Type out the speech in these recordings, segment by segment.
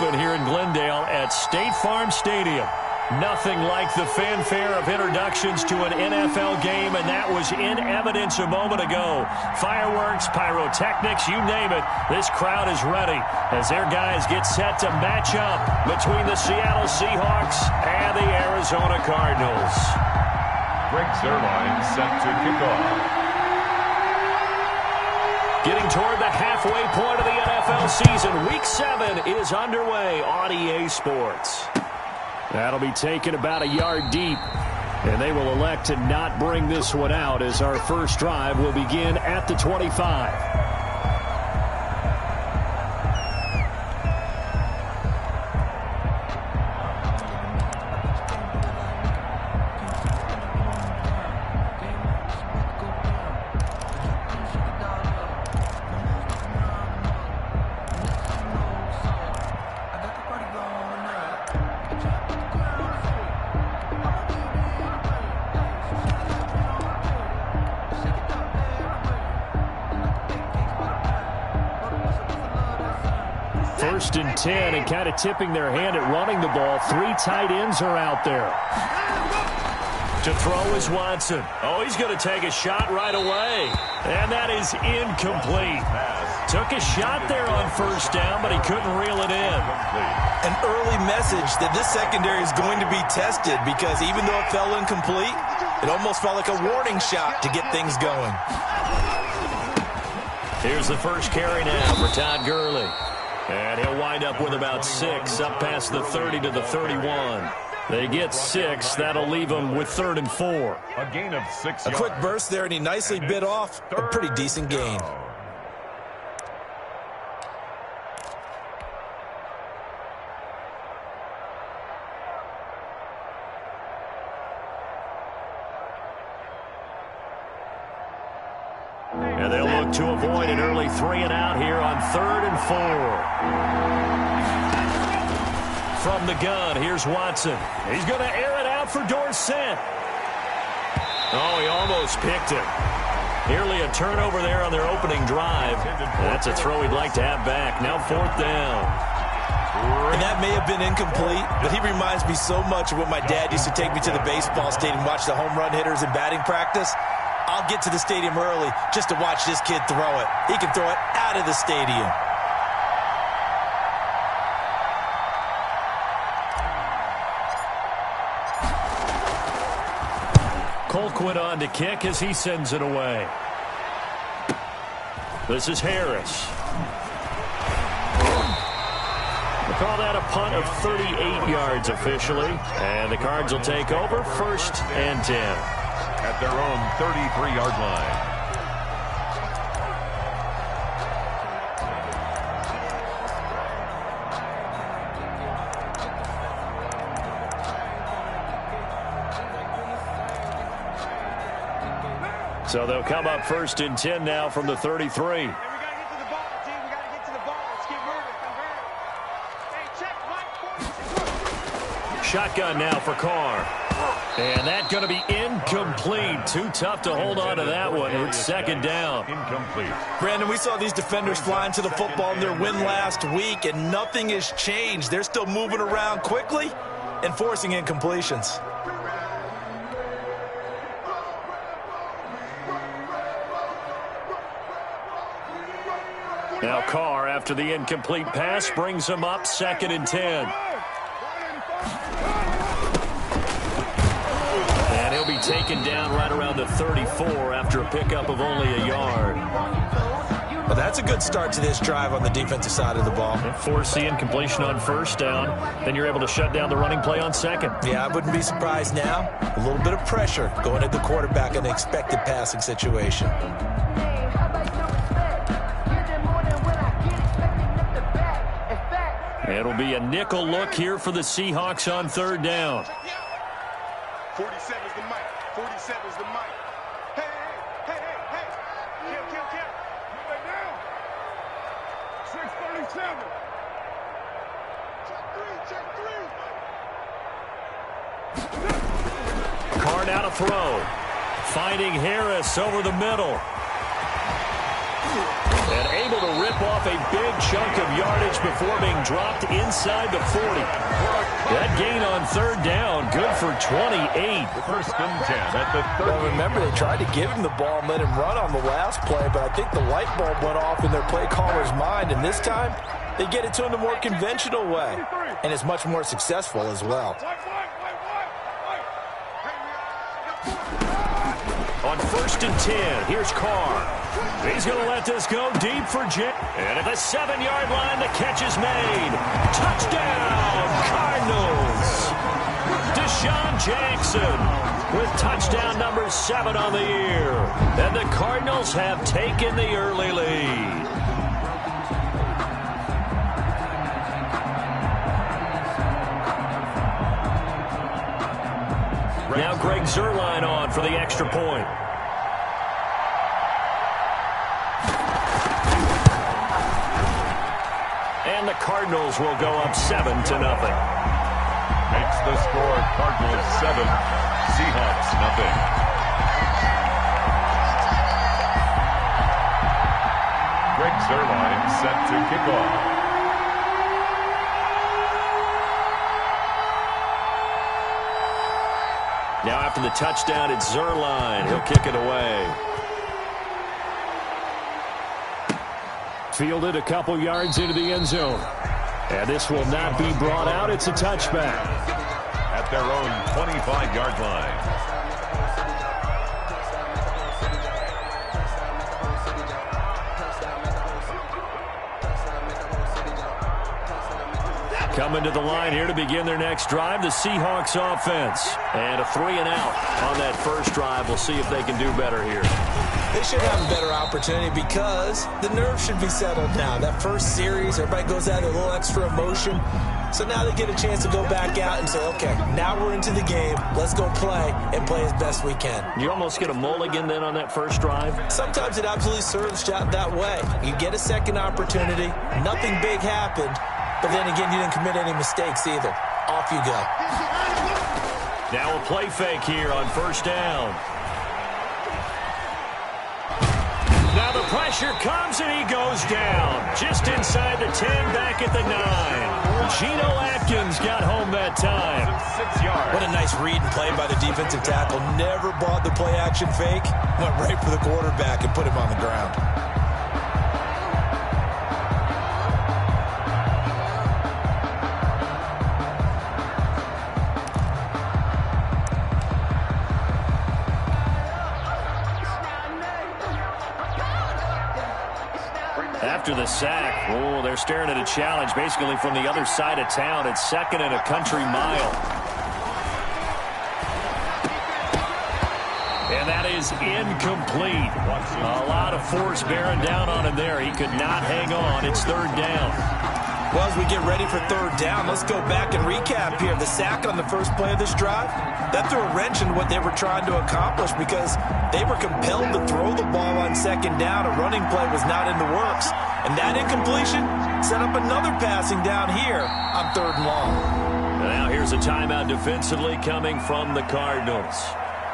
open here in Glendale at State Farm Stadium. Nothing like the fanfare of introductions to an NFL game, and that was in evidence a moment ago. Fireworks, pyrotechnics, you name it. This crowd is ready as their guys get set to match up between the Seattle Seahawks and the Arizona Cardinals. Greg Zuerlein set to kick off. Getting toward the halfway point of the NFL season, Week 7 is underway on EA Sports. That'll be taken about a yard deep, and they will elect to not bring this one out as our first drive will begin at the 25. First and 10, and kind of tipping their hand at running the ball. 3 tight ends are out there. To throw is Watson. Oh, he's going to take a shot right away. And that is incomplete. Took a shot there on first down, but he couldn't reel it in. An early message that this secondary is going to be tested, because even though it fell incomplete, it almost felt like a warning shot to get things going. Here's the first carry now for Todd Gurley. And he'll wind up with about 6 up past the 30 to the 31. They get 6. That'll leave them with 3rd and 4. A gain of 6 yards. A quick burst there, and he nicely bit off a pretty decent gain. And they'll look to avoid an early 3-and-out here on 3rd and 4. From the gun, here's Watson. He's going to air it out for Dorsett. Oh, he almost picked it. Nearly a turnover there on their opening drive. That's a throw he'd like to have back. Now 4th down. And that may have been incomplete, but he reminds me so much of when my dad used to take me to the baseball stadium, watch the home run hitters in batting practice. I'll get to the stadium early just to watch this kid throw it. He can throw it out of the stadium. Colquitt on to kick as he sends it away. This is Harris. We'll call that a punt of 38 yards officially. And the Cards will take over 1st and 10. At their own 33-yard line. So they'll come up 1st and 10 now from the 33. Shotgun now for Carr. And that's going to be incomplete. Too tough to hold on to that one. It's 2nd down. Incomplete. Brandon, we saw these defenders flying to the football in their win last week, and nothing has changed. They're still moving around quickly and forcing incompletions. Now Carr, after the incomplete pass, brings him up 2nd and 10. And he'll be taken down right around the 34 after a pickup of only a yard. Well, that's a good start to this drive on the defensive side of the ball. Force the incompletion on 1st down. Then you're able to shut down the running play on 2nd. Yeah, I wouldn't be surprised now. A little bit of pressure going at the quarterback in an expected passing situation. It'll be a nickel look here for the Seahawks on 3rd down. 47's the mic. 47's the mic. Hey, hey, hey, hey, hey. Kill. Move it down. 637. Check 3. Carr now to throw. Finding Harris over the middle. And able to rip off a big chunk of yardage before being dropped inside the 40. That gain on third down, good for 28. First and 10 at the 30. Well, remember, they tried to give him the ball and let him run on the last play, but I think the light bulb went off in their play caller's mind, and this time they get it to him the more conventional way, and it's much more successful as well. On first and 10, here's Carr. He's going to let this go deep for Jim. And at the 7-yard line, the catch is made. Touchdown, Cardinals. Deshaun Jackson with touchdown number 7 on the year. And the Cardinals have taken the early lead. Now Greg Zuerlein on for the extra point. And the Cardinals will go up 7-0. Makes the score Cardinals 7, Seahawks nothing. Greg Zuerlein set to kick off. Now after the touchdown, it's Zuerlein. He'll kick it away. Fielded a couple yards into the end zone. And this will not be brought out. It's a touchback. At their own 25-yard line. Coming to the line here to begin their next drive, the Seahawks offense. And a 3-and-out on that first drive. We'll see if they can do better here. They should have a better opportunity because the nerves should be settled now. That first series, everybody goes out with a little extra emotion. So now they get a chance to go back out and say, okay, now we're into the game. Let's go play and play as best we can. You almost get a mulligan then on that first drive? Sometimes it absolutely serves that way. You get a second opportunity. Nothing big happened. But then again, you didn't commit any mistakes either. Off you go. Now a play fake here on first down. Now the pressure comes and he goes down. Just inside the 10, back at the 9. Geno Atkins got home that time. 6 yards. What a nice read and play by the defensive tackle. Never bought the play action fake. Went right for the quarterback and put him on the ground. After the sack, they're staring at a challenge basically from the other side of town. It's 2nd and a country mile. And that is incomplete. A lot of force bearing down on him there. He could not hang on. It's 3rd down. Well, as we get ready for 3rd down, let's go back and recap here. The sack on the first play of this drive, that threw a wrench in what they were trying to accomplish because they were compelled to throw the ball on 2nd down. A running play was not in the works. And that incompletion set up another passing down here on 3rd and long. Now here's a timeout defensively coming from the Cardinals.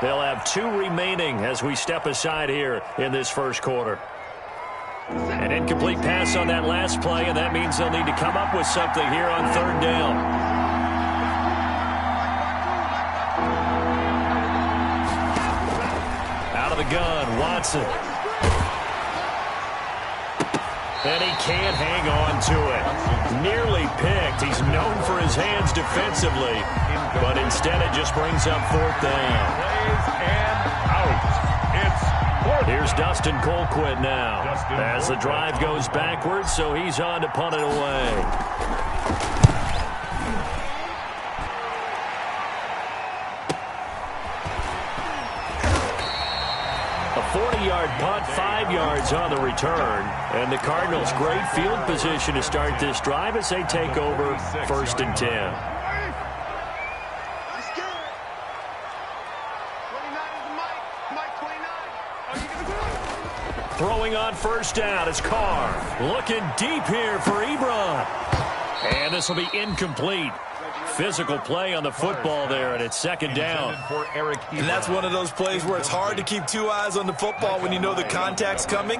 They'll have 2 remaining as we step aside here in this first quarter. An incomplete pass on that last play, and that means they'll need to come up with something here on 3rd down. Out of the gun, Watson. And he can't hang on to it. Nearly picked. He's known for his hands defensively, but instead it just brings up 4th down. Plays and out. It's 4th. Here's Dustin Colquitt now as the drive goes backwards, so he's on to punt it away. A 40-yard punt, 5 yards on the return. And the Cardinals, great field position to start this drive as they take over 1st and 10. Throwing on first down is Carr. Looking deep here for Ebron. And this will be incomplete. Physical play on the football there, and it's 2nd down. And that's one of those plays where it's hard to keep 2 eyes on the football when you know the contact's coming.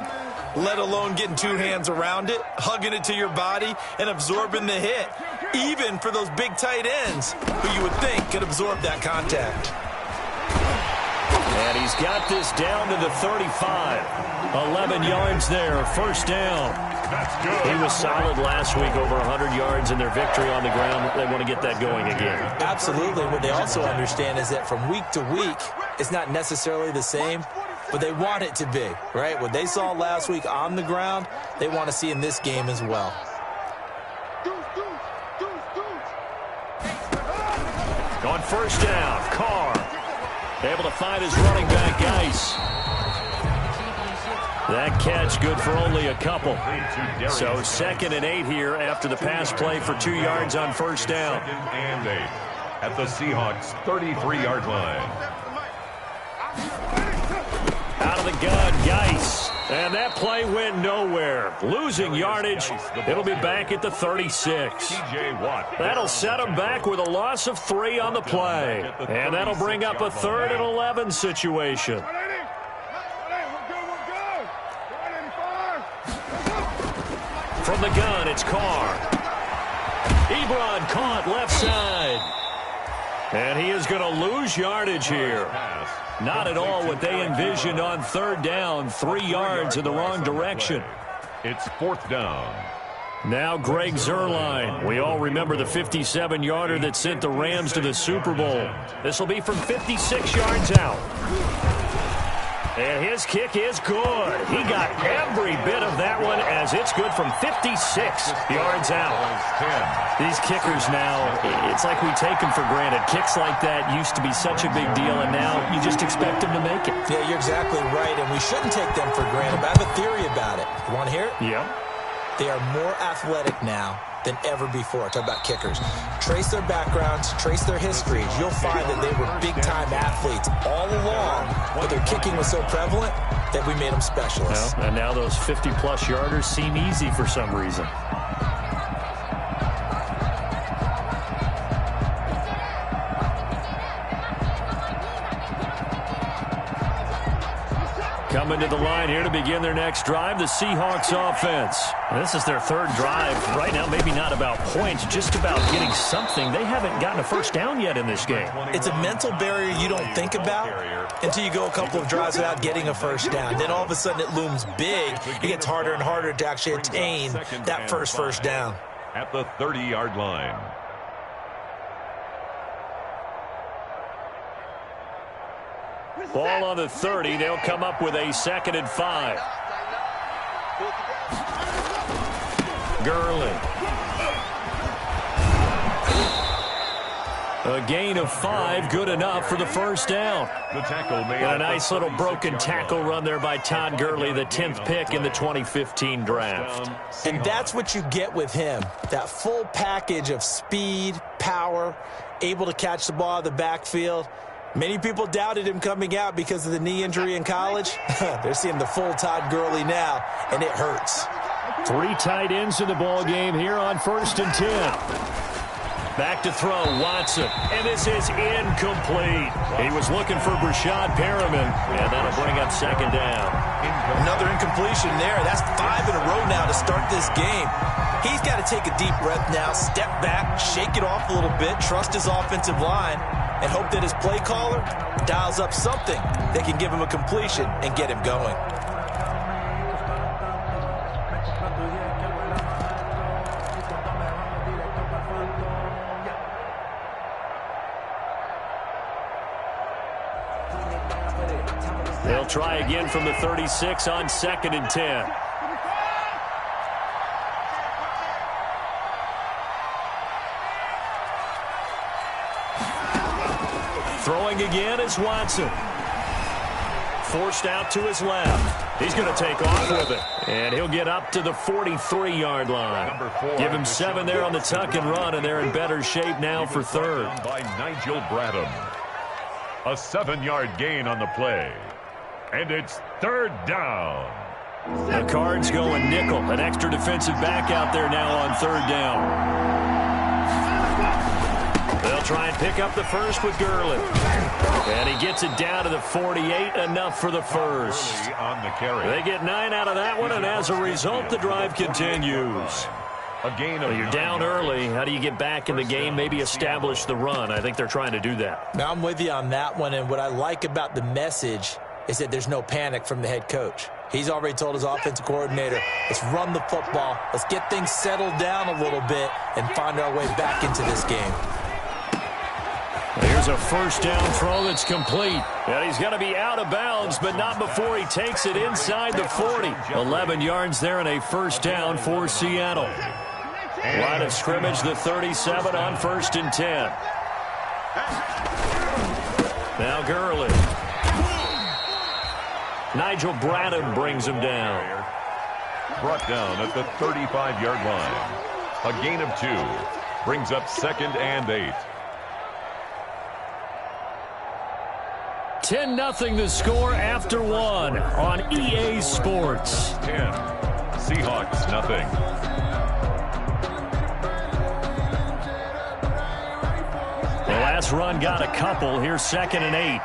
let alone getting two hands around it, hugging it to your body, and absorbing the hit, even for those big tight ends who you would think could absorb that contact. And he's got this down to the 35. 11 yards there, first down. That's good. He was solid last week, over 100 yards in their victory on the ground. They want to get that going again. Absolutely. What they also understand is that from week to week, it's not necessarily the same, but they want it to be, right? What they saw last week on the ground, they want to see in this game as well. On first down, Carr able to find his running back, Geis. That catch good for only a couple. So 2nd and 8 here after the pass play for 2 yards on first down. 2nd and 8 at the Seahawks' 33-yard line. Out of the gun, Geis. And that play went nowhere. Losing yardage. It'll be back at the 36. That'll set him back with a loss of 3 on the play. And that'll bring up a 3rd and 11 situation. From the gun, it's Carr. Ebron caught left side. And he is going to lose yardage here. Not at all what they envisioned on 3rd down. 3 yards in the wrong direction. It's 4th down. Now Greg Zuerlein. We all remember the 57-yarder that sent the Rams to the Super Bowl. This will be from 56 yards out. And his kick is good. He got every bit of that one as it's good from 56 yards out. These kickers now, it's like we take them for granted. Kicks like that used to be such a big deal, and now you just expect them to make it. Yeah, you're exactly right, and we shouldn't take them for granted. But I have a theory about it. You want to hear it? Yeah. They are more athletic now than ever before. Talk about kickers. Trace their backgrounds, trace their histories. You'll find that they were big-time athletes all along, but their kicking was so prevalent that we made them specialists. Well, and now those 50-plus yarders seem easy for some reason. Coming to the line here to begin their next drive, the Seahawks offense. This is their 3rd drive. Right now, maybe not about points, just about getting something. They haven't gotten a first down yet in this game. It's a mental barrier you don't think about until you go a couple of drives without getting a first down. Then all of a sudden it looms big. It gets harder and harder to actually attain that first down. At the 30-yard line. Ball on the 30. They'll come up with a 2nd and 5. Gurley. A gain of 5, good enough for the first down. The tackle made and a nice little broken tackle run there by Todd Gurley, the 10th pick in the 2015 draft. And that's what you get with him, that full package of speed, power, able to catch the ball out of the backfield. Many people doubted him coming out because of the knee injury in college. They're seeing the full Todd Gurley now, and it hurts. 3 tight ends in the ball game here on 1st and 10. Back to throw, Watson, and this is incomplete. He was looking for Brashad Perriman, and that'll bring up 2nd down. Another incompletion there. That's 5 in a row now to start this game. He's got to take a deep breath now, step back, shake it off a little bit, trust his offensive line, and hope that his play caller dials up something that can give him a completion and get him going. They'll try again from the 36 on 2nd and 10. Throwing again is Watson. Forced out to his left. He's going to take off with it. And he'll get up to the 43-yard line. Give him 7 there on the tuck and run, and they're in better shape now for 3rd. By Nigel Bradham. A 7-yard gain on the play. And it's 3rd down. The Cards going nickel. An extra defensive back out there now on 3rd down. They'll They'll try and pick up the first with Gurley. And he gets it down to the 48, enough for the first. On the carry. They get 9 out of that one, and as a result, the drive continues. A gain of Well, you're down early. How do you get back in the game, maybe establish the run? I think they're trying to do that. Now, I'm with you on that one, and what I like about the message is that there's no panic from the head coach. He's already told his offensive coordinator, let's run the football, let's get things settled down a little bit and find our way back into this game. Here's a first down throw that's complete. And he's going to be out of bounds, but not before he takes it inside the 40. 11 yards there and a first down for Seattle. Line of scrimmage, the 37 on 1st and 10. Now Gurley. Nigel Bradham brings him down. brought down at the 35-yard line. A gain of 2 brings up 2nd and 8. 10-0 the score after 1 on EA Sports. 10. Seahawks, nothing. The last run got a couple. Here's 2nd and 8.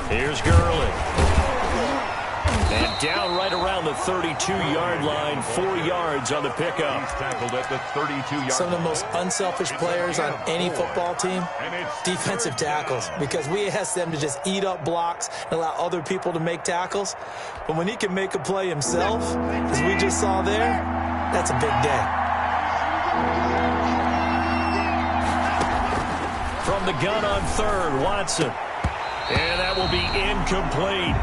Here's Gurley. And down right around the 32-yard line, 4 yards on the pickup. He's tackled at the 32-yard. Some of the most unselfish players on any football team, defensive tackles, because we ask them to just eat up blocks and allow other people to make tackles. But when he can make a play himself, as we just saw there, that's a big day. From the gun on 3rd, Watson. And that will be incomplete.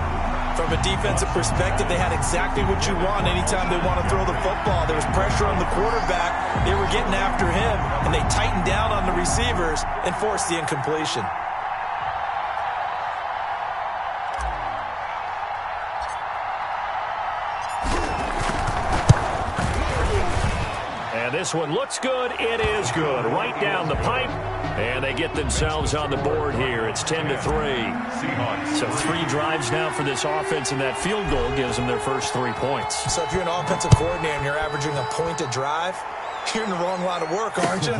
From a defensive perspective, they had exactly what you want anytime they want to throw the football. There was pressure on the quarterback. They were getting after him, and they tightened down on the receivers and forced the incompletion. And this one looks good. It is good. Right down the pipe. And they get themselves on the board here. It's 10-3. Seahawks. So 3 drives now for this offense, and that field goal gives them their first 3 points. So if you're an offensive coordinator and you're averaging a point a drive, you're in the wrong line of work, aren't you?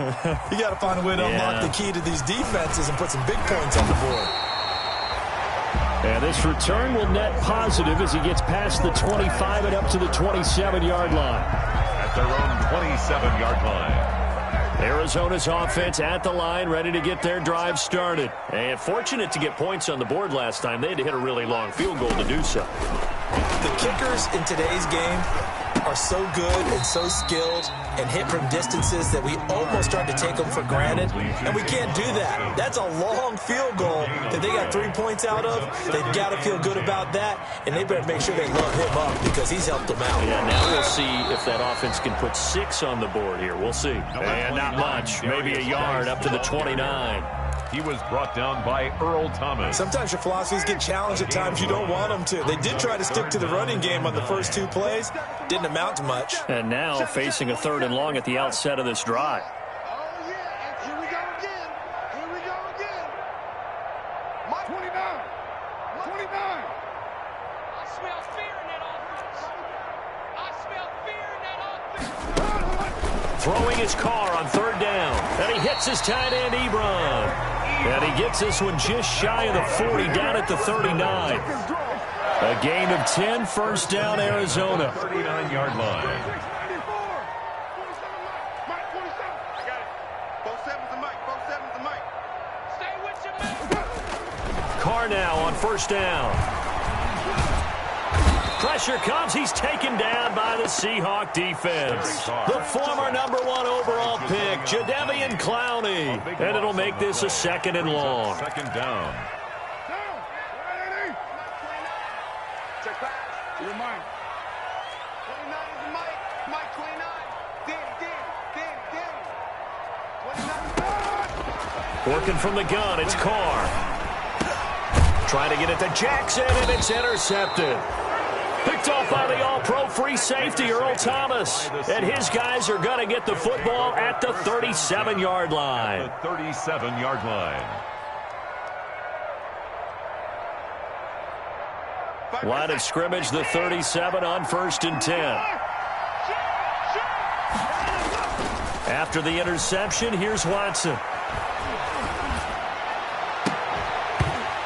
You got to find a way to unlock the key to these defenses and put some big points on the board. And this return will net positive as he gets past the 25 and up to the 27-yard line. At their own 27-yard line. Arizona's offense at the line, ready to get their drive started. And fortunate to get points on the board last time. They had to hit a really long field goal to do so. The kickers in today's game are so good and so skilled and hit from distances that we almost start to take them for granted, and we can't do that. That's a long field goal that they got 3 points out of. They've got to feel good about that, and they better make sure they load him up because he's helped them out. Yeah, now we'll see if that offense can put 6 on the board here. We'll see. And not much, maybe a yard up to the 29. He was brought down by Earl Thomas. Sometimes your philosophies get challenged at times you don't want them to. They did try to stick to the running game on the first 2 plays. Didn't amount to much. And now facing a 3rd and long at the outset of this drive. Oh, yeah. Here we go again. Here we go again. My 29. 29. I smell fear in that offense. I smell fear in that offense. Throwing his car on 3rd down. And he hits his tight end, Ebron. And he gets this one just shy of the 40, down at the 39. A gain of 10, first down, Arizona. 39-yard line. Mike 27. I got it. Both 7's the mic. Both 7's the mic. Stay with your man. Carr now on 1st down. Pressure comes. He's taken down by the Seahawk defense. The former #1 overall pick, Jadeveon Clowney. And it'll make this a 2nd and long. 2nd down. Check back. You're mine. 29 is the mic. Mike 29. Danny. 29. Working from the gun, it's Carr. Trying to get it to Jackson, and it's intercepted. Picked off by the all-pro free safety, Earl Thomas. And his guys are going to get the football at the 37-yard line. The 37-yard line. Line of scrimmage, the 37 on 1st and 10. After the interception, here's Watson.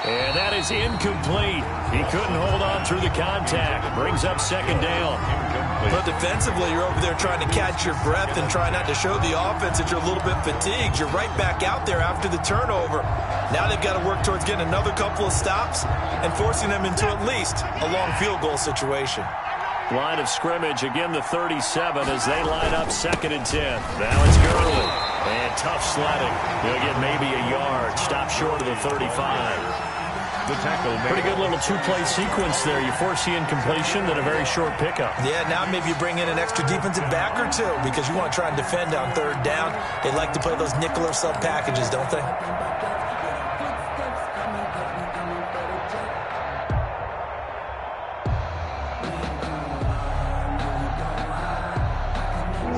And that is incomplete. He couldn't hold on through the contact. Brings up second down. But defensively, you're over there trying to catch your breath and try not to show the offense that you're a little bit fatigued. You're right back out there after the turnover. Now they've got to work towards getting another couple of stops and forcing them into at least a long field goal situation. Line of scrimmage, again the 37 as they line up second and 10. Now it's Gurley. And tough sledding. He'll get maybe a yard. Stop short of the 35. The tackle made. Pretty good little two-play sequence there. You force the incompletion, then a very short pickup. Yeah, now maybe you bring in an extra defensive back or two because you want to try and defend on third down. They like to play those nickel or sub packages, don't they?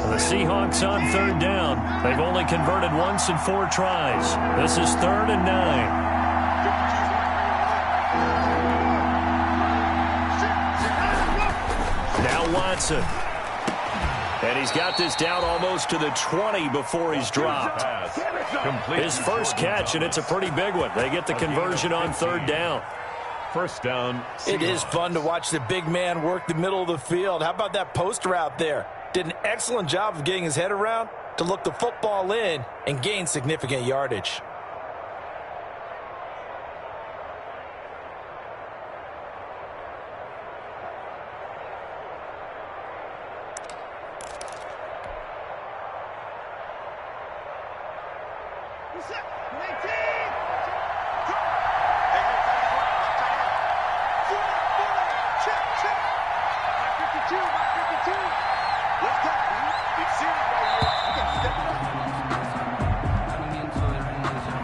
The Seahawks on third down. They've only converted once in 4 tries. This is 3rd and 9. Now Watson. And he's got this down almost to the 20 before he's dropped. His first catch, and it's a pretty big one. They get the conversion on third down. First down. It is fun to watch the big man work the middle of the field. How about that post route there? Did an excellent job of getting his head around to look the football in and gain significant yardage.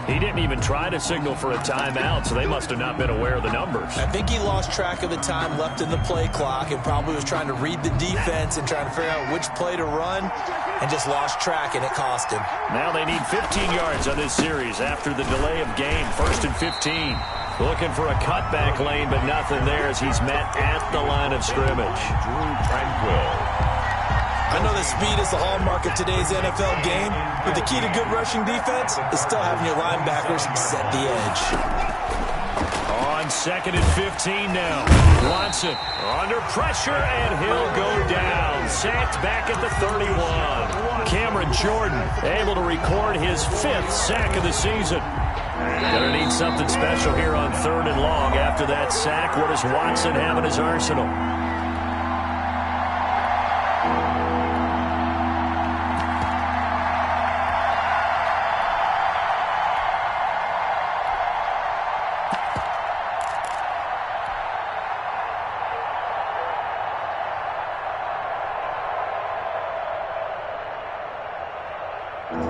He didn't even try to signal for a timeout, so they must have not been aware of the numbers. I think he lost track of the time left in the play clock and probably was trying to read the defense and trying to figure out which play to run and just lost track, and it cost him. Now they need 15 yards on this series after the delay of game. 1st and 15. Looking for a cutback lane, but nothing there as he's met at the line of scrimmage. Tranquil. I know that speed is the hallmark of today's NFL game, but the key to good rushing defense is still having your linebackers set the edge. On 2nd and 15 now. Watson under pressure, and he'll go down. Sacked back at the 31. Cameron Jordan able to record his 5th sack of the season. Gonna need something special here on 3rd and long after that sack. What does Watson have in his arsenal?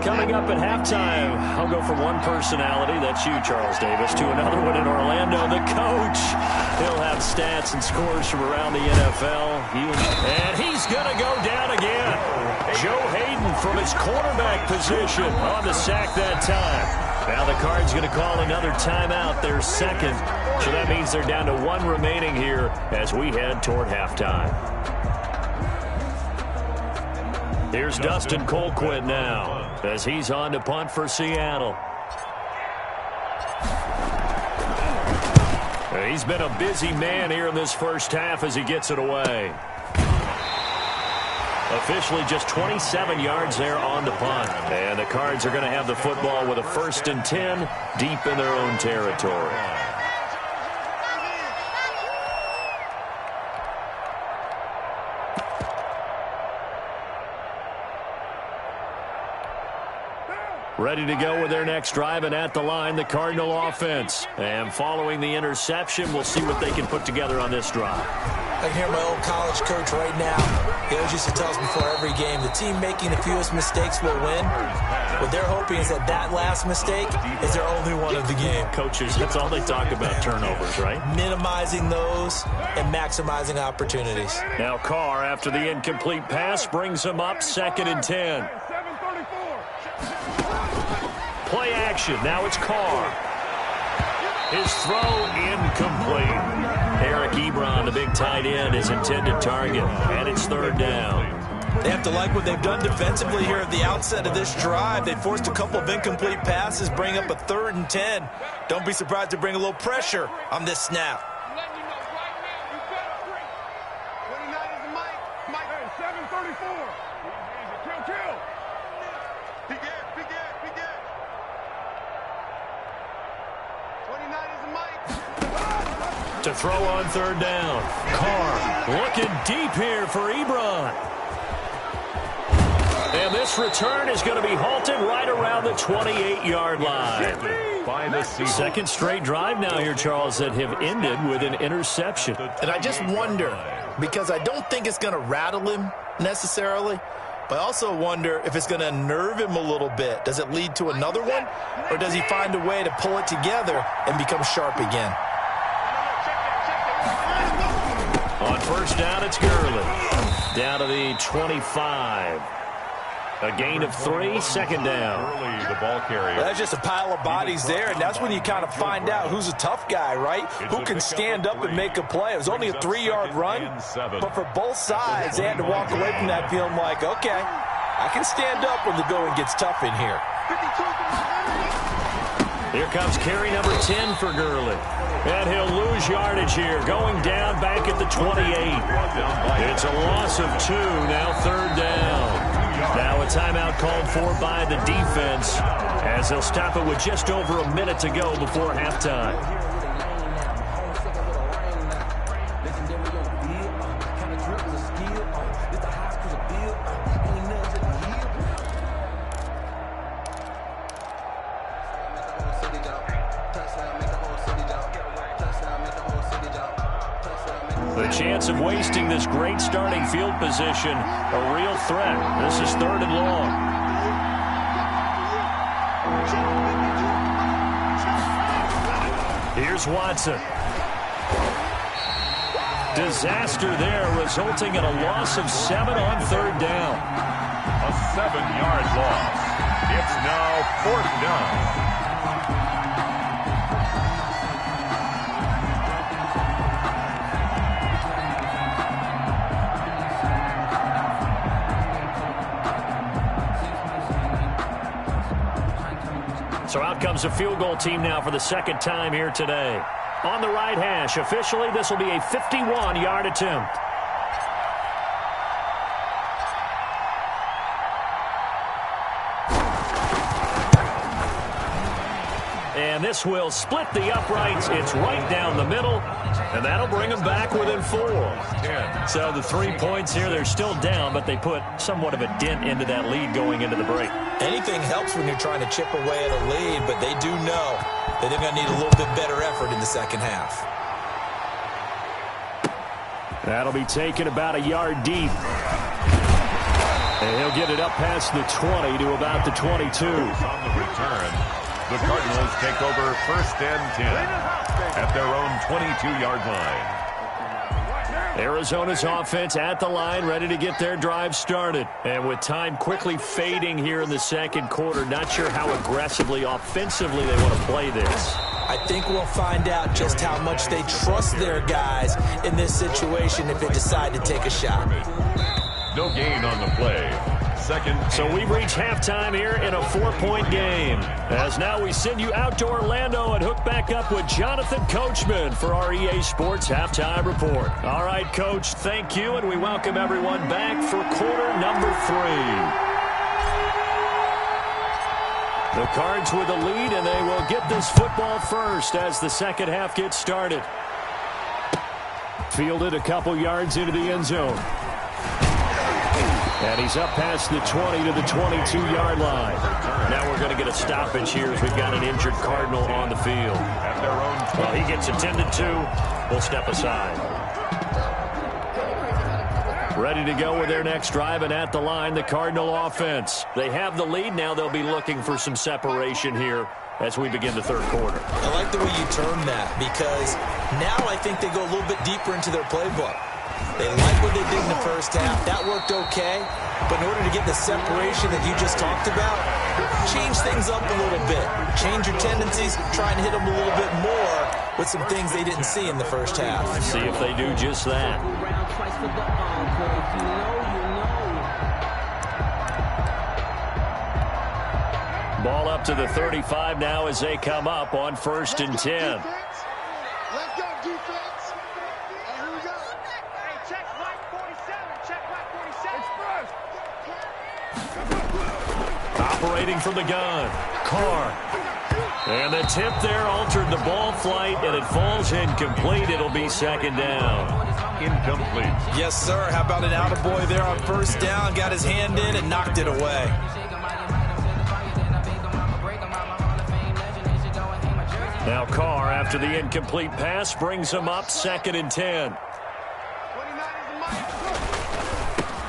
Coming up at halftime, I'll go from one personality, that's you, Charles Davis, to another one in Orlando, the coach. He'll have stats and scores from around the NFL. And he's going to go down again. Joe Hayden from his quarterback position on the sack that time. Now the Cards going to call another timeout, their 2nd. So that means they're down to 1 remaining here as we head toward halftime. Here's Dustin Colquitt now as he's on to punt for Seattle. He's been a busy man here in this first half as he gets it away. Officially just 27 yards there on the punt. And the Cards are going to have the football with a 1st and 10 deep in their own territory. Ready to go with their next drive, and at the line, the Cardinal offense. And following the interception, we'll see what they can put together on this drive. I can hear my old college coach right now. He always used to tell us before every game, the team making the fewest mistakes will win. What they're hoping is that that last mistake is their only one of the game. Coaches, that's all they talk about, turnovers, right? Minimizing those and maximizing opportunities. Now Carr, after the incomplete pass, brings him up 2nd and 10. Play action. Now it's Carr. His throw incomplete. Eric Ebron, the big tight end, his intended target. And it's 3rd down. They have to like what they've done defensively here at the outset of this drive. They forced a couple of incomplete passes, bring up a 3rd and 10. Don't be surprised to bring a little pressure on this snap. I'm letting you know right now, you better bring. 29 is the Mike. Mike. Hey, 734. Easy. Kill. Big Ed. 29 is the Mike. To throw on 3rd down. Carr looking deep here for Ebron. And this return is going to be halted right around the 28-yard line. By the Second straight drive now here, Charles, that have ended with an interception. And I just wonder, because I don't think it's going to rattle him necessarily, but I also wonder if it's going to unnerve him a little bit. Does it lead to another one, or does he find a way to pull it together and become sharp again? On 1st down, it's Gurley. Down to the 25. A gain of 3, 2nd down. Early, the ball carrier. That's just a pile of bodies there, and that's when you kind of find out who's a tough guy, right? Who can stand up and make a play. It was only a 3-yard run, but for both sides, they had to walk away from that feeling like, okay, I can stand up when the going gets tough in here. Here comes carry number 10 for Gurley. And he'll lose yardage here, going down back at the 28. It's a loss of 2, now 3rd down. Now a timeout called for by the defense as they'll stop it with just over a minute to go before halftime. The chance of wasting this great starting field position, a real threat. This is 3rd and long. Here's Watson. Disaster there, resulting in a loss of 7 on 3rd down. A 7-yard loss. It's now 4th down. So out comes a field goal team now for the 2nd time here today. On the right hash, officially this will be a 51-yard attempt. And this will split the uprights. It's right down the middle, and that'll bring them back within 4. So the 3 points here, they're still down, but they put somewhat of a dent into that lead going into the break. Anything helps when you're trying to chip away at a lead, but they do know that they're going to need a little bit better effort in the 2nd half. That'll be taken about a yard deep. And he'll get it up past the 20 to about the 22. On the return, the Cardinals take over 1st and 10 at their own 22-yard line. Arizona's offense at the line, ready to get their drive started. And with time quickly fading here in the 2nd quarter, not sure how aggressively, offensively they want to play this. I think we'll find out just how much they trust their guys in this situation if they decide to take a shot. No gain on the play. 2nd. So we've reached halftime here in a 4-point game. As now we send you out to Orlando and hook back up with Jonathan Coachman for our EA Sports Halftime Report. All right, Coach, thank you, and we welcome everyone back for quarter number 3. The Cards with the lead, and they will get this football first as the 2nd half gets started. Fielded a couple yards into the end zone. And he's up past the 20 to the 22-yard line. Now we're going to get a stoppage here as we've got an injured Cardinal on the field. Well, he gets attended to. We'll step aside. Ready to go with their next drive, and at the line, the Cardinal offense. They have the lead. Now they'll be looking for some separation here as we begin the 3rd quarter. I like the way you term that, because now I think they go a little bit deeper into their playbook. They like what they did in the 1st half. That worked okay. But in order to get the separation that you just talked about, change things up a little bit. Change your tendencies, try and hit them a little bit more with some things they didn't see in the 1st half. See if they do just that. Ball up to the 35 now as they come up on 1st and 10. Let's go, defense. And here we go. Hey, check right 47. Check right 47. Operating from the gun, Carr. And the tip there altered the ball flight, and it falls incomplete. It'll be 2nd down. Incomplete. Yes, sir. How about an attaboy there on 1st down? Got his hand in and knocked it away. Now Carr, after the incomplete pass, brings him up 2nd and 10.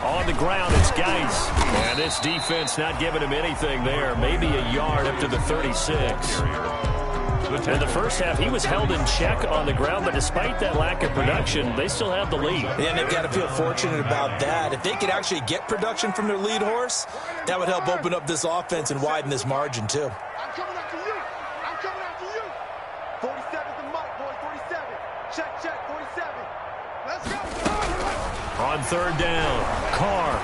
On the ground, it's Geis. And this defense not giving him anything there. Maybe a yard up to the 36. In the first half, he was held in check on the ground, but despite that lack of production, they still have the lead. And they've got to feel fortunate about that. If they could actually get production from their lead horse, that would help open up this offense and widen this margin, too. I'm coming after you. I'm coming after you. 47's the mic, boys. 47. Check, 47. Let's go. On 3rd down, Carr.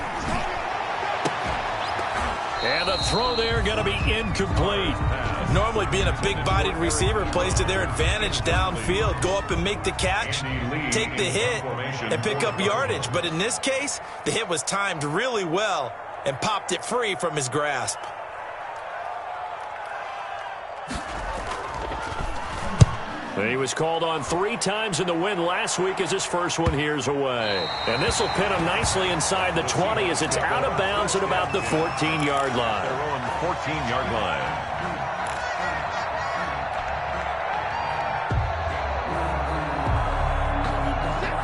And the throw there going to be incomplete. Normally being a big-bodied receiver plays to their advantage downfield. Go up and make the catch, take the hit, and pick up yardage. But in this case, the hit was timed really well and popped it free from his grasp. He was called on 3 times in the win last week as his first one here's away. And this will pin him nicely inside the 20 as it's out of bounds at about the 14-yard line. Their own 14-yard line.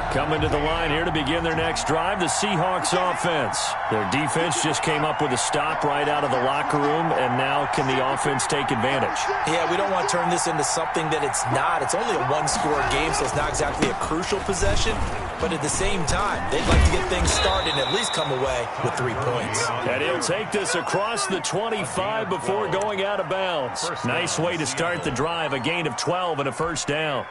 Coming to the line here to begin their next drive, the Seahawks offense. Their defense just came up with a stop right out of the locker room, and now can the offense take advantage? Yeah, we don't want to turn this into something that it's not. It's only a one-score game, so it's not exactly a crucial possession. But at the same time, they'd like to get things started and at least come away with 3 points. And he'll take this across the 25 before going out of bounds. Nice way to start the drive, a gain of 12 and a 1st down.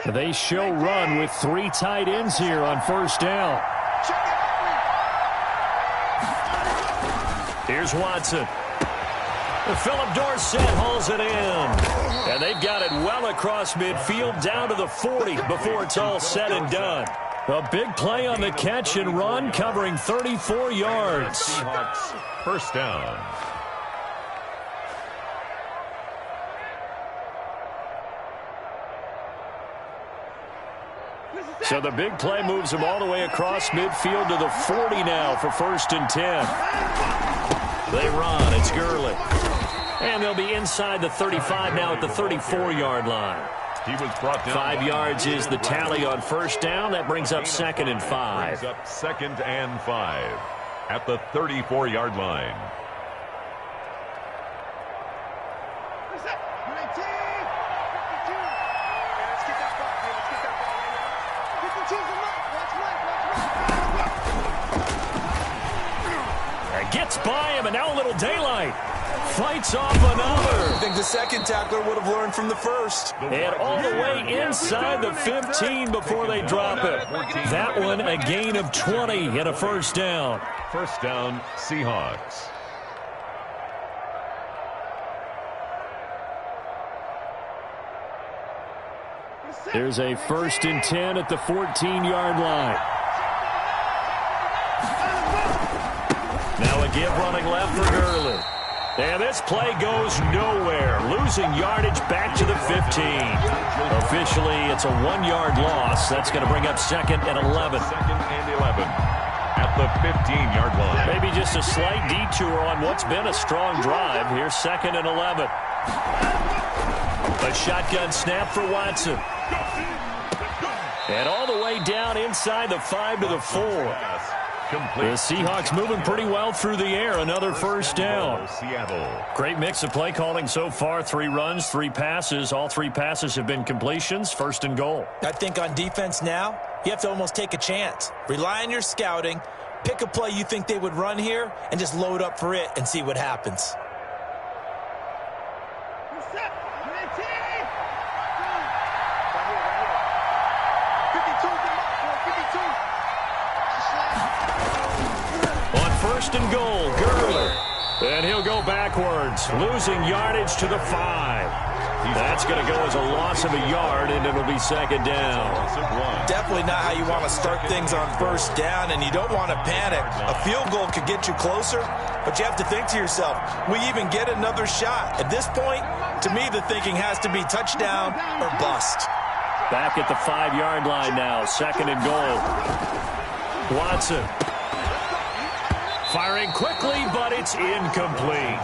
They show run with 3 tight ends here on 1st down. Here's Watson. Philip Dorsett hauls it in. And they've got it well across midfield down to the 40 before it's all said and done. A big play on the catch and run covering 34 yards. Seahawks 1st down. So the big play moves him all the way across midfield to the 40 now for 1st and 10. They run. It's Gurley. And they'll be inside the 35 now at the 34-yard line. He was brought down. 5 yards is the tally on 1st down. That brings up 2nd and 5. Brings up 2nd and 5 at the 34-yard line. Gets by him, and now a little daylight. Fights off another. I think the second tackler would have learned from the first. And all the way inside the 15 before they drop it. That one a gain of 20 and a 1st down. 1st down, Seahawks. There's a 1st and 10 at the 14-yard line. Now a give running left for Gurley. And this play goes nowhere. Losing yardage back to the 15. Officially, it's a 1-yard loss. That's going to bring up 2nd and 11. 2nd and 11 at the 15-yard line. Maybe just a slight detour on what's been a strong drive. Here's 2nd and 11. A shotgun snap for Watson. And all the way down inside the 5 to the 4. Complete. The Seahawks moving pretty well through the air. Another 1st down. Seattle. Great mix of play calling so far. 3 runs, 3 passes. All 3 passes have been completions. 1st and goal. I think on defense now, you have to almost take a chance. Rely on your scouting. Pick a play you think they would run here and just load up for it and see what happens. first and goal. Gurley. And he'll go backwards, losing yardage to the 5. That's going to go as a loss of a yard, and it'll be second down. Definitely not how you want to start things on first down, and you don't want to panic. A field goal could get you closer, but you have to think to yourself, we even get another shot. At this point, to me, the thinking has to be touchdown or bust. Back at the 5-yard line now, second and goal. Watson. Firing quickly, but it's incomplete.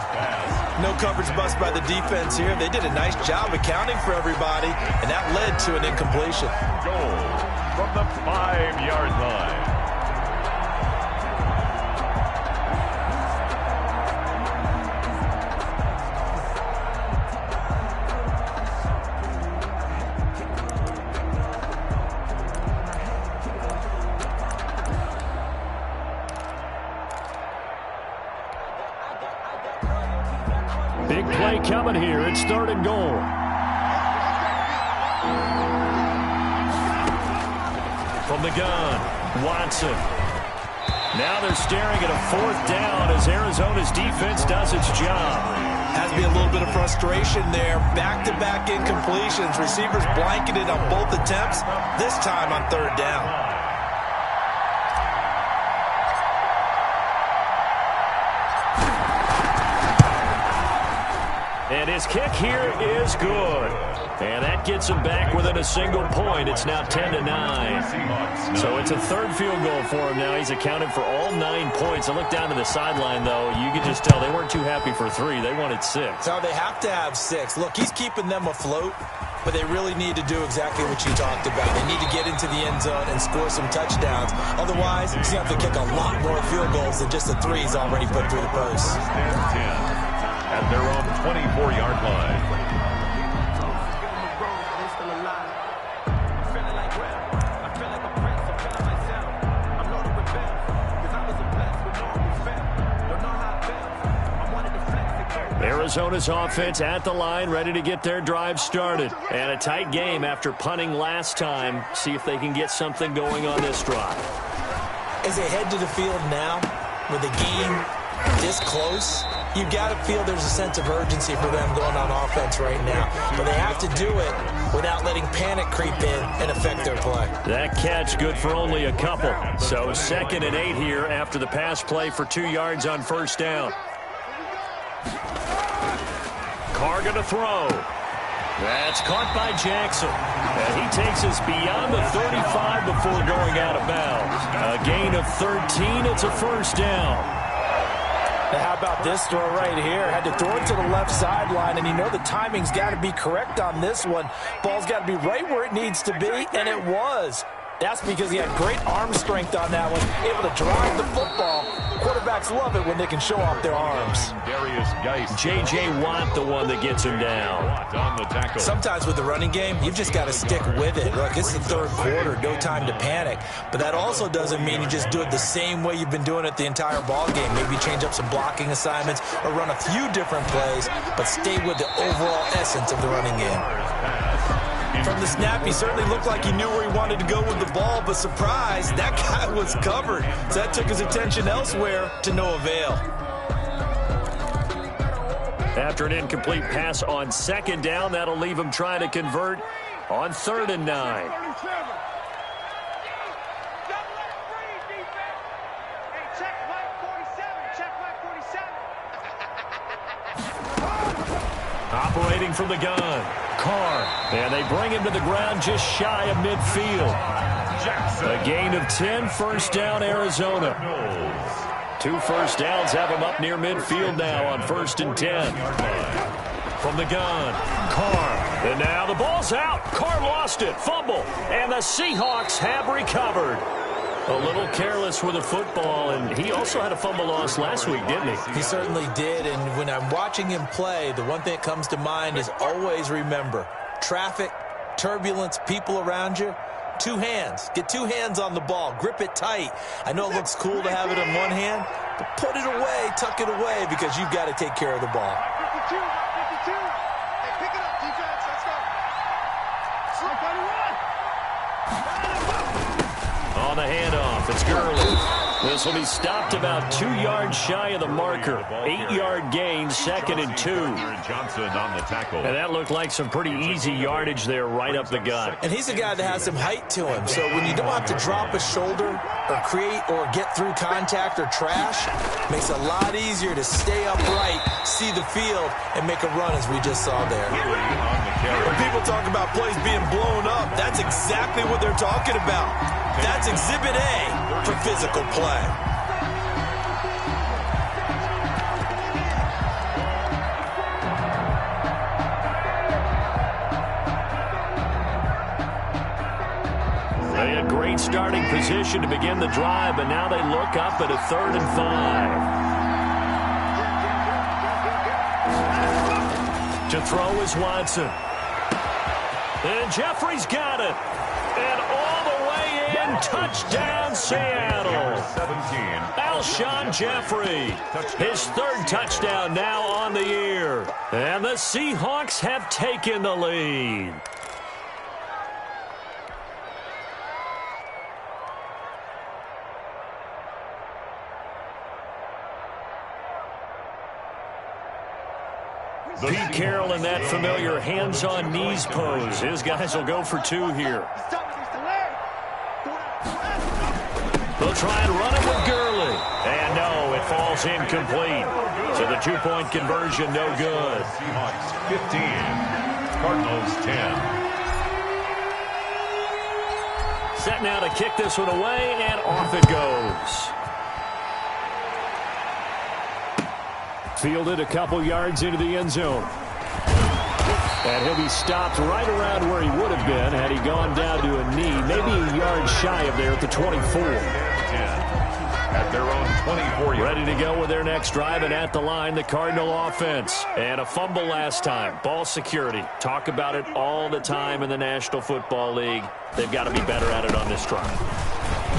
No coverage bust by the defense here. They did a nice job accounting for everybody, and that led to an incompletion. Goal from the 5-yard line. Big play coming here. It's third and goal. From the gun, Watson. Now they're staring at a fourth down as Arizona's defense does its job. Has to be a little bit of frustration there. Back-to-back incompletions. Receivers blanketed on both attempts, this time on third down. And his kick here is good. And that gets him back within a single point. It's now 10-9. So it's a third field goal for him now. He's accounted for all 9 points. I look down to the sideline, though. You can just tell they weren't too happy for 3. They wanted 6. No, they have to have 6. Look, he's keeping them afloat, but they really need to do exactly what you talked about. They need to get into the end zone and score some touchdowns. Otherwise, he's going to have to kick a lot more field goals than just the 3 he's already put through the post. At their own 24-yard line. Arizona's offense at the line, ready to get their drive started. And a tight game after punting last time. See if they can get something going on this drive. As they head to the field now, with the game this close, you've got to feel there's a sense of urgency for them going on offense right now. But they have to do it without letting panic creep in and affect their play. That catch good for only a couple. So 2nd and 8 here after the pass play for 2 yards on first down. Carr going to throw. That's caught by Jackson. And he takes us beyond the 35 before going out of bounds. A gain of 13. It's a first down. Now how about this throw right here? Had to throw it to the left sideline, and you know the timing's got to be correct on this one. Ball's got to be right where it needs to be, and it was. That's because he had great arm strength on that one, able to drive the football. Quarterbacks love it when they can show off their arms. J.J. Watt, the one that gets him down. Sometimes with the running game, you've just got to stick with it. Look, it's the third quarter, no time to panic. But that also doesn't mean you just do it the same way you've been doing it the entire ball game. Maybe change up some blocking assignments or run a few different plays, but stay with the overall essence of the running game. From the snap, he certainly looked like he knew where he wanted to go with the ball, but surprise, that guy was covered. So that took his attention elsewhere to no avail. After an incomplete pass on second down, that'll leave him trying to convert on 3rd and 9. Operating from the gun, Carr, and they bring him to the ground just shy of midfield. A gain of 10, first down, Arizona. 2 first downs have him up near midfield now on 1st and 10. From the gun, Carr, and now the ball's out. Carr lost it, fumble, and the Seahawks have recovered. A little careless with the football, and he also had a fumble loss last week, didn't he? He certainly did, and when I'm watching him play, the one thing that comes to mind is always remember, traffic, turbulence, people around you, 2 hands. Get 2 hands on the ball. Grip it tight. I know it looks cool to have it in one hand, but put it away, tuck it away, because you've got to take care of the ball. 52, 52. Hey, pick it up, defense. Let's go. On the handoff, it's Gurley. This will be stopped about 2 yards shy of the marker. 8-yard gain, 2nd and 2. Johnson on the tackle. And that looked like some pretty easy yardage there right up the gut. And he's a guy that has some height to him. So when you don't have to drop a shoulder or create or get through contact or trash, makes it a lot easier to stay upright, see the field, and make a run as we just saw there. When people talk about plays being blown up, that's exactly what they're talking about. That's Exhibit A for physical play. They had great starting position to begin the drive, but now they look up at a 3rd and 5. To throw is Watson. And Jeffrey's got it. And all the way in, touchdown Seattle. 17. Alshon Jeffrey, his 3rd touchdown now on the year. And the Seahawks have taken the lead. Pete Carroll in that familiar hands-on knees pose. His guys will go for 2 here. They'll try and run it with Gurley. And no, it falls incomplete. So the 2-point conversion, no good. Seahawks 15. Cardinals 10. Set now to kick this one away, and off it goes. Fielded a couple yards into the end zone. And he'll be stopped right around where he would have been had he gone down to a knee, maybe a yard shy of there at the 24. At their own 24 yards. Ready to go with their next drive, and at the line, the Cardinal offense. And a fumble last time. Ball security. Talk about it all the time in the National Football League. They've got to be better at it on this drive.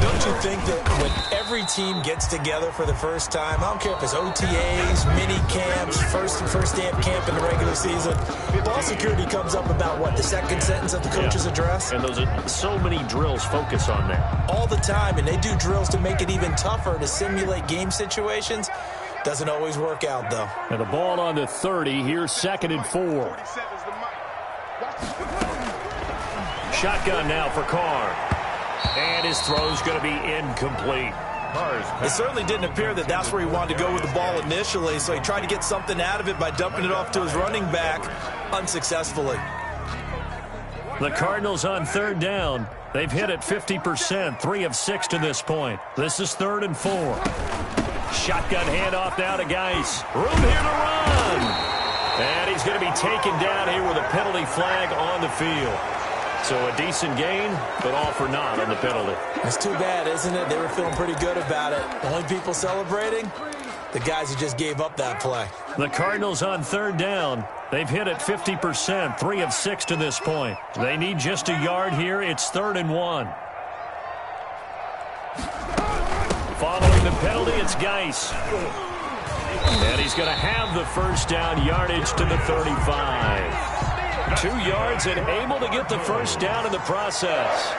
Don't you think that when every team gets together for the first time, I don't care if it's OTAs, mini camps, first day of camp in the regular season, ball security comes up about, what, the second sentence of the coach's address? And those are so many drills focus on that. All the time, and they do drills to make it even tougher to simulate game situations. Doesn't always work out, though. And the ball on the 30, here's 2nd and 4. Shotgun now for Carr. And his throw's going to be incomplete. It certainly didn't appear that that's where he wanted to go with the ball initially, so he tried to get something out of it by dumping it off to his running back unsuccessfully. The Cardinals on 3rd down. They've hit it 50%, 3 of 6 to this point. This is 3rd and 4. Shotgun handoff now to Geis. Room here to run. And he's going to be taken down here with a penalty flag on the field. So a decent gain, but all for naught on the penalty. It's too bad, isn't it? They were feeling pretty good about it. The only people celebrating, the guys who just gave up that play. The Cardinals on 3rd down. They've hit it 50%, 3 of 6 to this point. They need just a yard here. It's 3rd and 1. Following the penalty, it's Geis. And he's going to have the first down yardage to the 35. 2 yards and able to get the first down in the process.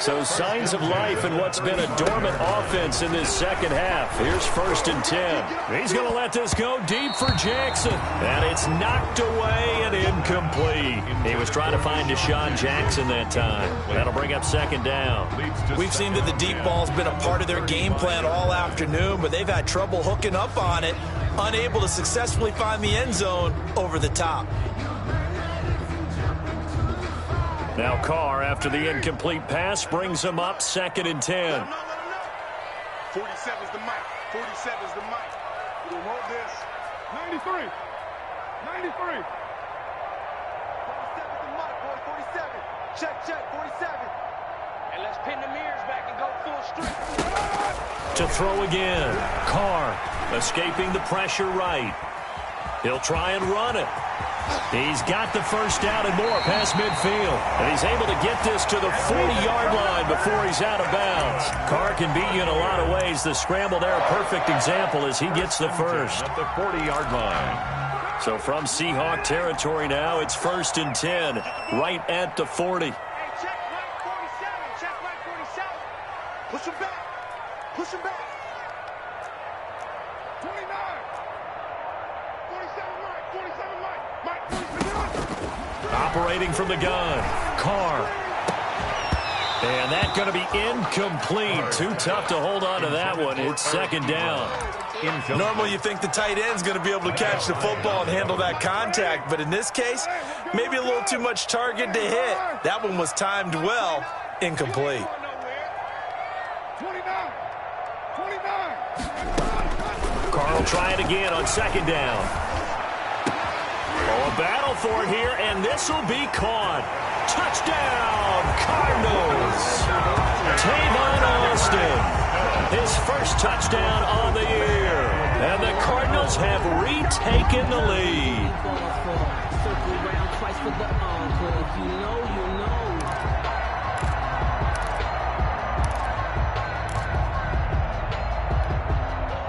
So signs of life in what's been a dormant offense in this second half. Here's 1st and 10. He's going to let this go deep for Jackson. And it's knocked away and incomplete. He was trying to find Deshaun Jackson that time. That'll bring up 2nd down. We've seen that the deep ball's been a part of their game plan all afternoon, but they've had trouble hooking up on it, unable to successfully find the end zone over the top. Now Carr, after the incomplete pass, brings him up 2nd and 10. 47's the mic. 47's the mic. We don't hold this. 93. 93. 47's the mic, boy. 47. Check, 47. And let's pin the mirrors back and go full strength. To throw again. Carr escaping the pressure right. He'll try and run it. He's got the first down and more past midfield. And he's able to get this to the 40-yard line before he's out of bounds. Carr can beat you in a lot of ways. The scramble there, a perfect example as he gets the first. At the 40-yard line. So from Seahawk territory now, it's 1st and 10, right at the 40. Hey, check right 47. Check right 47. Push him back. Push him back. 29. 47 Mike. 47 Mike. Mike, 47. Operating from the gun. Carr. And that's going to be incomplete. Too tough to hold on to that one. It's second down. Normally you think the tight end's going to be able to catch the football and handle that contact, but in this case, maybe a little too much target to hit. That one was timed well. Incomplete. 29. Carr will try it again on second down. Oh, a battle for it here, and this will be caught. Touchdown, Cardinals. Tavon Austin. His first touchdown on the year. And the Cardinals have retaken the lead.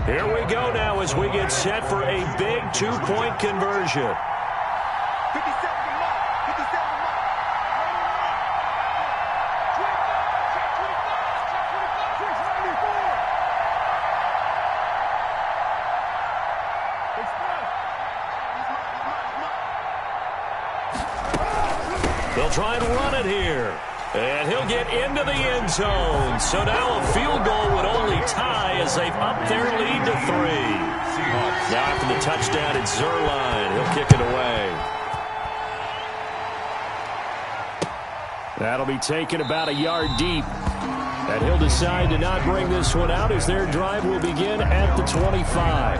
Here we go now as we get set for a big two-point conversion. 57 to Mike. 57 to Mike. 25. They'll try and run it here. And he'll get into the end zone. So now a field goal would only tie as they've upped their lead to 3. Now after the touchdown, it's Zerline. He'll kick it away. That'll be taken about a yard deep. And he'll decide to not bring this one out as their drive will begin at the 25.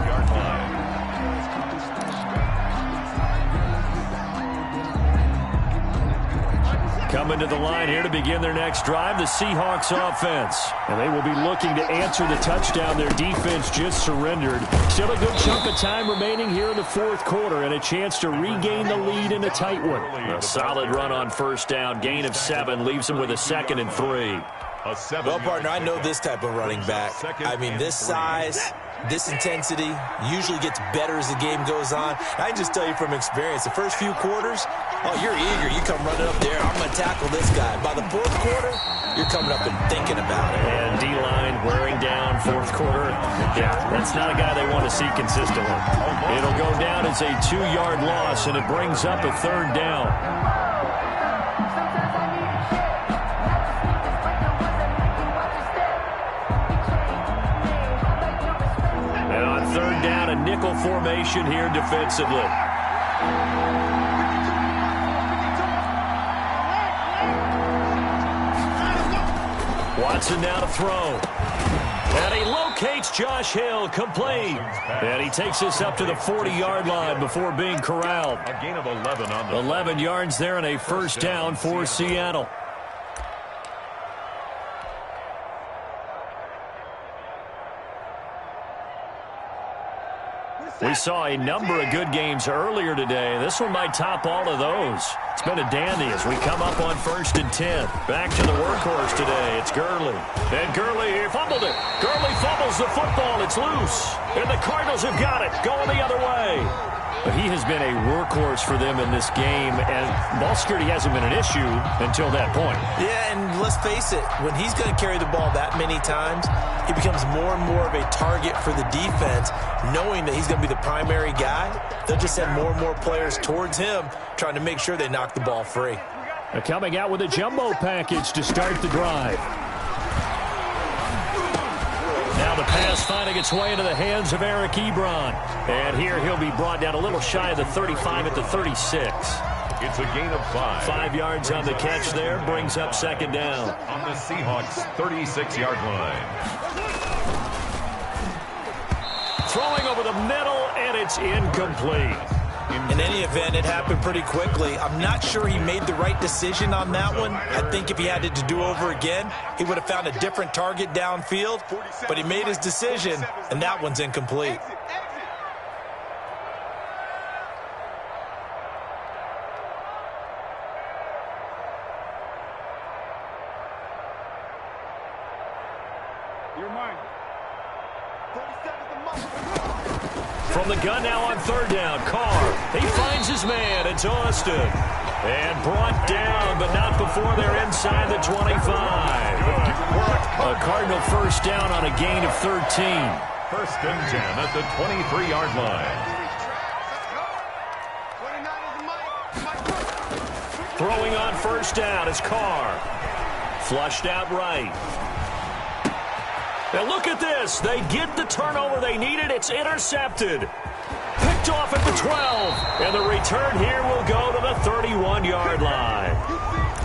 Coming to the line here to begin their next drive, the Seahawks offense. And they will be looking to answer the touchdown their defense just surrendered. Still a good chunk of time remaining here in the fourth quarter and a chance to regain the lead in a tight one. A solid run on first down. Gain of 7 leaves them with a 2nd and 3. Well, partner, I know this type of running back. I mean, this size, this intensity usually gets better as the game goes on. I can just tell you from experience, the first few quarters, oh, you're eager. You come running up there. I'm going to tackle this guy. By the fourth quarter, you're coming up and thinking about it. And D-line wearing down fourth quarter. Yeah, that's not a guy they want to see consistently. It'll go down as a 2-yard loss, and it brings up a 3rd down. And on 3rd down, a nickel formation here defensively. Watson now to throw. And he locates Josh Hill, complete. And he takes this up to the 40-yard line before being corralled. A gain of 11 on the 11 yards there and a first down for Seattle. We saw a number of good games earlier today. This one might top all of those. It's been a dandy as we come up on 1st and 10. Back to the workhorse today. It's Gurley. And Gurley, he fumbled it. Gurley fumbles the football. It's loose. And the Cardinals have got it. Going the other way. But he has been a workhorse for them in this game, and ball security hasn't been an issue until that point. Yeah, and let's face it, when he's going to carry the ball that many times, he becomes more and more of a target for the defense, knowing that he's going to be the primary guy. They'll just send more and more players towards him, trying to make sure they knock the ball free. They're coming out with a jumbo package to start the drive. Now the pass finding its way into the hands of Eric Ebron. And here he'll be brought down a little shy of the 35 at the 36. It's a gain of 5. 5 yards on the catch there. Brings up 2nd down. On the Seahawks' 36-yard line. Throwing over the middle, and it's incomplete. In any event, it happened pretty quickly. I'm not sure he made the right decision on that one. I think if he had it to do over again, he would have found a different target downfield. But he made his decision, and that one's incomplete. You're mine. 47 to Mike. From the gun now on 3rd down, Carr. He finds his man. It's Austin. And brought down, but not before they're inside the 25. A Cardinal first down on a gain of 13. First and 10 at the 23-yard line. Throwing on first down is Carr. Flushed out right. Now look at this. They get the turnover they needed. It's intercepted. Picked off at the 12. And the return here will go to the 31-yard line.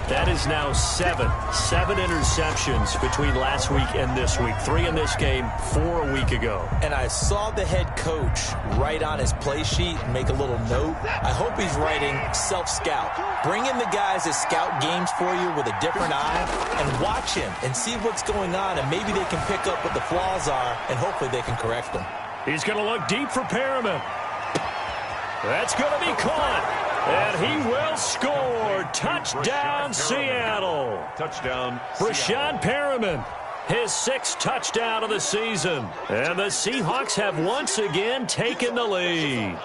That is now seven interceptions between last week and this week. 3 in this game, 4 a week ago. And I saw the head coach write on his play sheet and make a little note. I hope he's writing self-scout. Bring in the guys that scout games for you with a different eye and watch him and see what's going on, and maybe they can pick up what the flaws are, and hopefully they can correct them. He's going to look deep for Perriman. That's going to be caught. And he will score. Touchdown, Seattle. Touchdown, Brashad Perriman, his 6th touchdown of the season. And the Seahawks have once again taken the lead.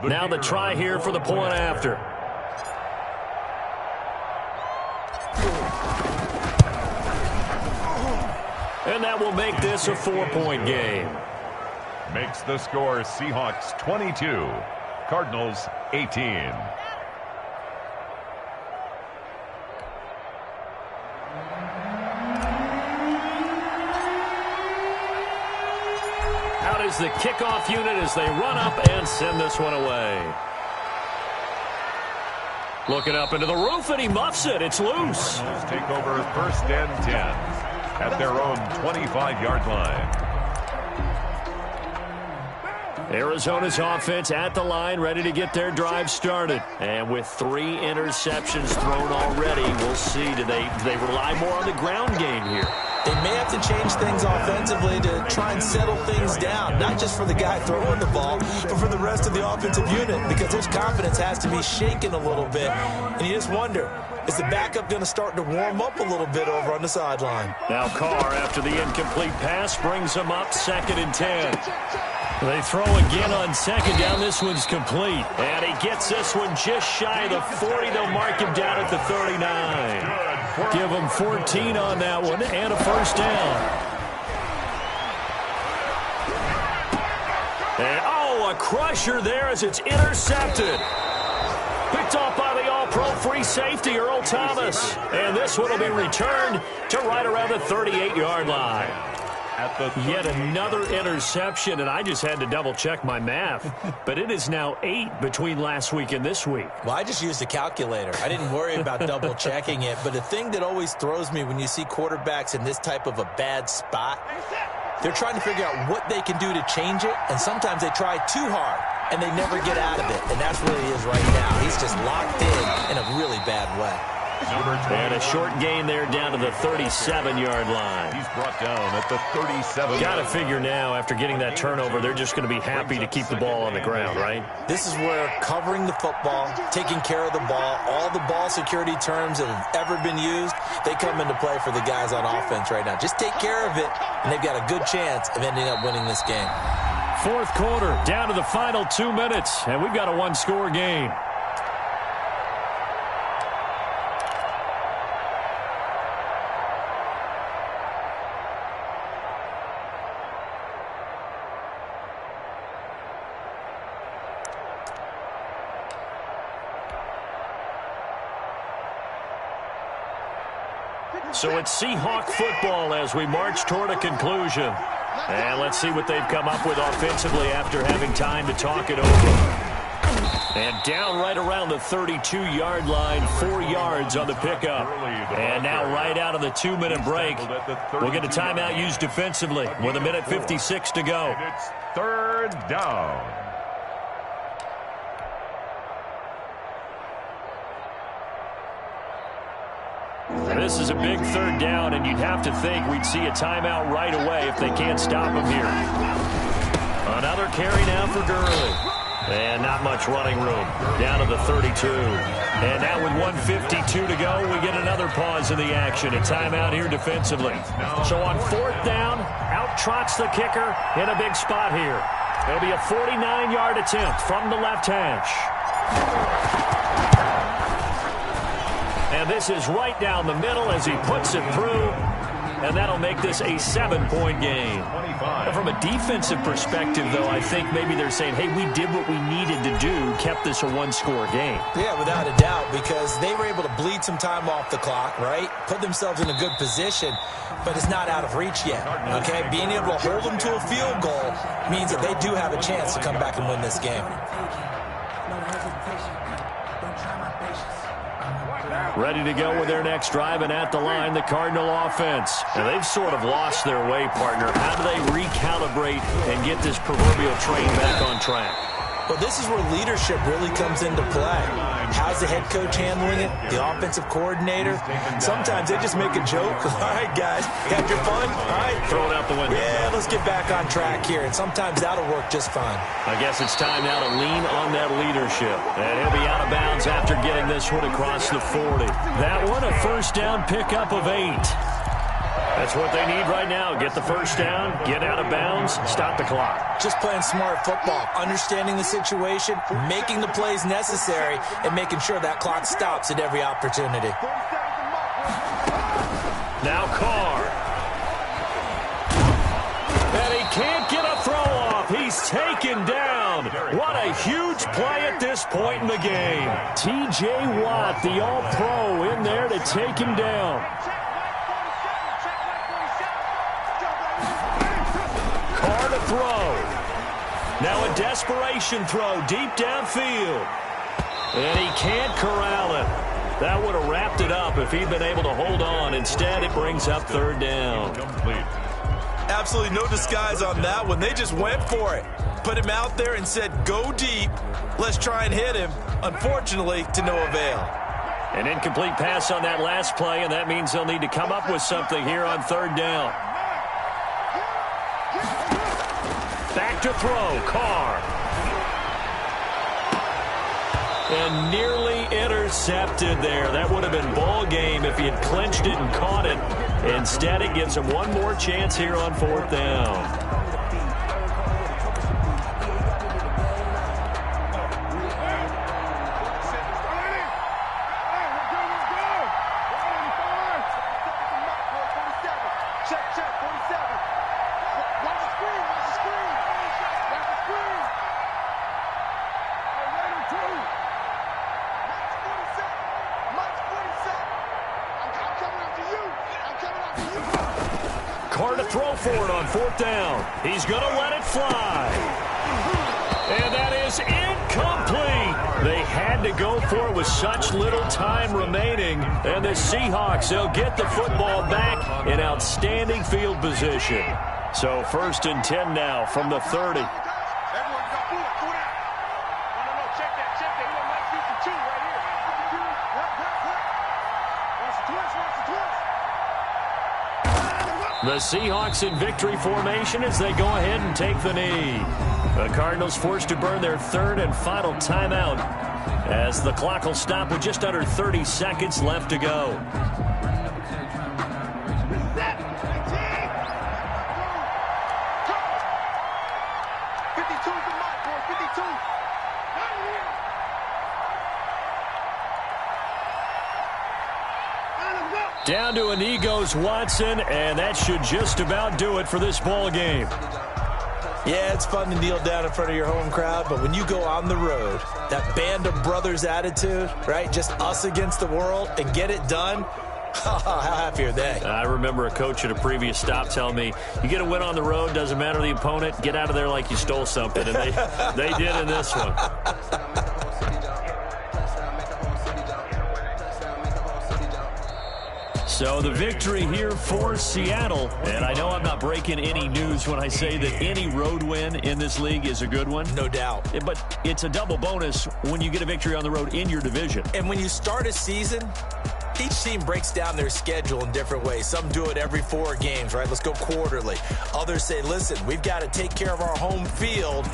Now the try here for the point after. And that will make this a 4-point game. Makes the score Seahawks 22, Cardinals 18. Out is the kickoff unit as they run up and send this one away. Looking up into the roof, and he muffs it. It's loose. Cardinals take over first and 10. At their own 25-yard line. Arizona's offense at the line, ready to get their drive started. And with 3 interceptions thrown already, we'll see. Do they rely more on the ground game here? They may have to change things offensively to try and settle things down, not just for the guy throwing the ball, but for the rest of the offensive unit, because his confidence has to be shaken a little bit. And you just wonder, is the backup going to start to warm up a little bit over on the sideline? Now Carr, after the incomplete pass, brings them up 2nd and 10. They throw again on 2nd down. This one's complete. And he gets this one just shy of the 40. They'll mark him down at the 39. Give him 14 on that one and a first down. And, a crusher there as it's intercepted. Picked off by the all-pro free safety, Earl Thomas. And this one will be returned to right around the 38-yard line. Yet another interception, and I just had to double-check my math. But it is now 8 between last week and this week. Well, I just used a calculator. I didn't worry about double-checking it. But the thing that always throws me when you see quarterbacks in this type of a bad spot, they're trying to figure out what they can do to change it, and sometimes they try too hard, and they never get out of it. And that's where he is right now. He's just locked in a really bad way. And a short gain there down to the 37-yard line. He's brought down at the 37. Got to figure now, after getting that turnover, they're just going to be happy to keep the ball on the ground, right? This is where covering the football, taking care of the ball, all the ball security terms that have ever been used, they come into play for the guys on offense right now. Just take care of it, and they've got a good chance of ending up winning this game. 4th quarter, down to the final 2 minutes, and we've got a 1-score game. So it's Seahawk football as we march toward a conclusion. And let's see what they've come up with offensively after having time to talk it over. And down right around the 32-yard line, 4 yards on the pickup. And now right out of the 2-minute break, we'll get a timeout used defensively with 1:56 to go. And it's 3rd down. This is a big 3rd down, and you'd have to think we'd see a timeout right away if they can't stop him here. Another carry now for Gurley. And not much running room. Down to the 32. And now with 1:52 to go, we get another pause in the action. A timeout here defensively. So on 4th down, out trots the kicker in a big spot here. It'll be a 49-yard attempt from the left hash. And this is right down the middle as he puts it through. And that'll make this a 7-point game. And from a defensive perspective, though, I think maybe they're saying, hey, we did what we needed to do, kept this a one-score game. Yeah, without a doubt, because they were able to bleed some time off the clock, right? Put themselves in a good position, but it's not out of reach yet, okay? Being able to hold them to a field goal means that they do have a chance to come back and win this game. Ready to go with their next drive, and at the line, the Cardinal offense. And they've sort of lost their way, partner. How do they recalibrate and get this proverbial train back on track? Well, this is where leadership really comes into play. How's the head coach handling it? The offensive coordinator? Sometimes they just make a joke. All right, guys, got your fun? All right. Throw it out the window. Yeah, let's get back on track here. And sometimes that'll work just fine. I guess it's time now to lean on that leadership. And he'll be out of bounds after getting this one across the 40. That one, a first down pickup of 8. That's what they need right now. Get the first down, get out of bounds, stop the clock. Just playing smart football, understanding the situation, making the plays necessary, and making sure that clock stops at every opportunity. Now Carr. And he can't get a throw off. He's taken down. What a huge play at this point in the game. T.J. Watt, the all-pro, in there to take him down. Throw. Now a desperation throw deep downfield. And he can't corral it. That would have wrapped it up if he'd been able to hold on. Instead, it brings up third down. Absolutely no disguise on that one. They just went for it. Put him out there and said, go deep. Let's try and hit him. Unfortunately, to no avail. An incomplete pass on that last play, and that means they'll need to come up with something here on third down. Back to throw, Carr. And nearly intercepted there. That would have been ball game if he had clinched it and caught it. Instead, it gives him one more chance here on fourth down. Carr to throw for it on fourth down. He's going to let it fly. And that is incomplete. They had to go for it with such little time remaining. And the Seahawks, they'll get the football back in outstanding field position. So 1st and 10 now from the 30. The Seahawks in victory formation as they go ahead and take the knee. The Cardinals forced to burn their third and final timeout as the clock will stop with just under 30 seconds left to go. Down to a knee goes Watson, and that should just about do it for this ball game. Yeah, it's fun to kneel down in front of your home crowd, but when you go on the road, that band of brothers attitude, right, just us against the world, and get it done, how happy are they? I remember a coach at a previous stop telling me, you get a win on the road, doesn't matter the opponent, get out of there like you stole something, and they did in this one. So the victory here for Seattle. And I know I'm not breaking any news when I say that any road win in this league is a good one. No doubt. But it's a double bonus when you get a victory on the road in your division. And when you start a season, each team breaks down their schedule in different ways. Some do it every 4 games, right? Let's go quarterly. Others say, listen, we've got to take care of our home field.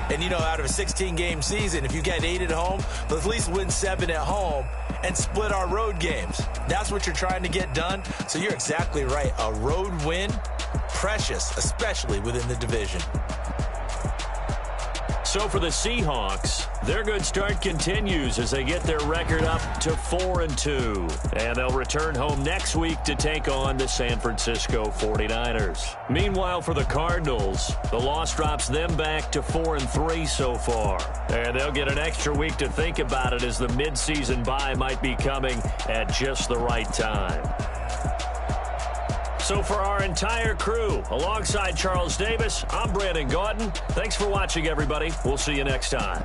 And, you know, out of a 16-game season, if you get 8 at home, let's at least win 7 at home and split our road games. That's what you're trying to get done. So you're exactly right. A road win, precious, especially within the division. So for the Seahawks, their good start continues as they get their record up to 4-2. And they'll return home next week to take on the San Francisco 49ers. Meanwhile, for the Cardinals, the loss drops them back to 4-3 so far. And they'll get an extra week to think about it as the midseason bye might be coming at just the right time. So for our entire crew, alongside Charles Davis, I'm Brandon Gaudin. Thanks for watching, everybody. We'll see you next time.